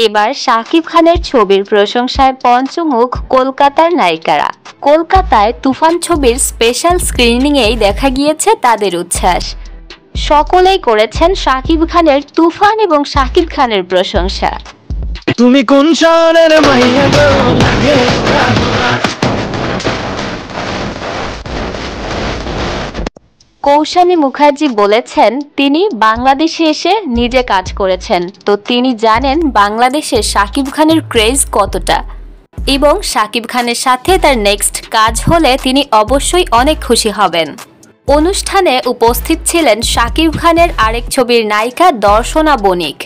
এবার শাকিব খানের ছবির প্রশংসায় পঞ্চমুখ কলকাতার নায়িকারা। কলকাতায় তুফান ছবির স্পেশাল স্ক্রিনিংয়েই দেখা গিয়েছে তাদের উচ্ছ্বাস। সকলেই করেছেন শাকিব খানের তুফান এবং শাকিব খানের প্রশংসা। তুমি কোন শহরের মাইয়া গো লাগে কৌশানী মুখার্জি বলেছেন তিনি বাংলাদেশে এসে নিজে কাজ করেছেন, তো তিনি জানেন বাংলাদেশে শাকিব খানের ক্রেজ কতটা, এবং শাকিব খানের সাথে তার নেক্সট কাজ হলে তিনি অবশ্যই অনেক খুশি হবেন। অনুষ্ঠানে উপস্থিত ছিলেন শাকিব খানের আরেক ছবির নায়িকা দর্শনা বণিক।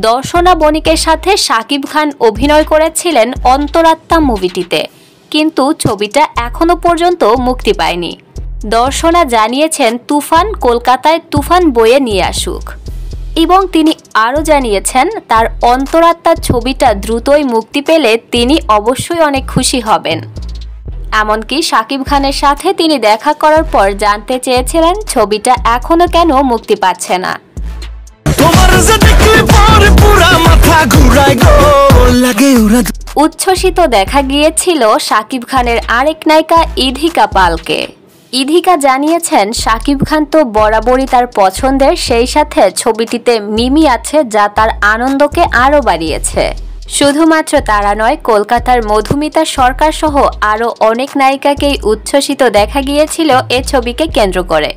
দর্শনা বণিকের সাথে শাকিব খান অভিনয় করেছিলেন অন্তরাত্মা মুভিটিতে, কিন্তু ছবিটা এখনো পর্যন্ত মুক্তি পায়নি। দর্শনা জানিয়েছেন তুফান কলকাতায় তুফান বয়ে নিয়ে আসুক, এবং তিনি আরও জানিয়েছেন তার অন্তরাত্মা ছবিটা দ্রুতই মুক্তি পেলে তিনি অবশ্যই অনেক খুশি হবেন। এমনকি শাকিব খানের সাথে তিনি দেখা করার পর জানতে চেয়েছিলেন ছবিটা এখনো কেন মুক্তি পাচ্ছে না। উচ্ছ্বসিত দেখা গিয়েছিল শাকিব খানের আরেক নায়িকা ইধিকা পালকে। ইধিকা জানিয়েছেন শাকিব খান তো বরাবরই তার পছন্দের, সেই সাথে ছবিটিতে মিমি আছে যা তার আনন্দকে আরও বাড়িয়েছে। শুধুমাত্র তারা নয়, কলকাতার মধুমিতা সরকার সহ আরও অনেক নায়িকাকেই উচ্ছ্বসিত দেখা গিয়েছিল এ ছবিকে কেন্দ্র করে।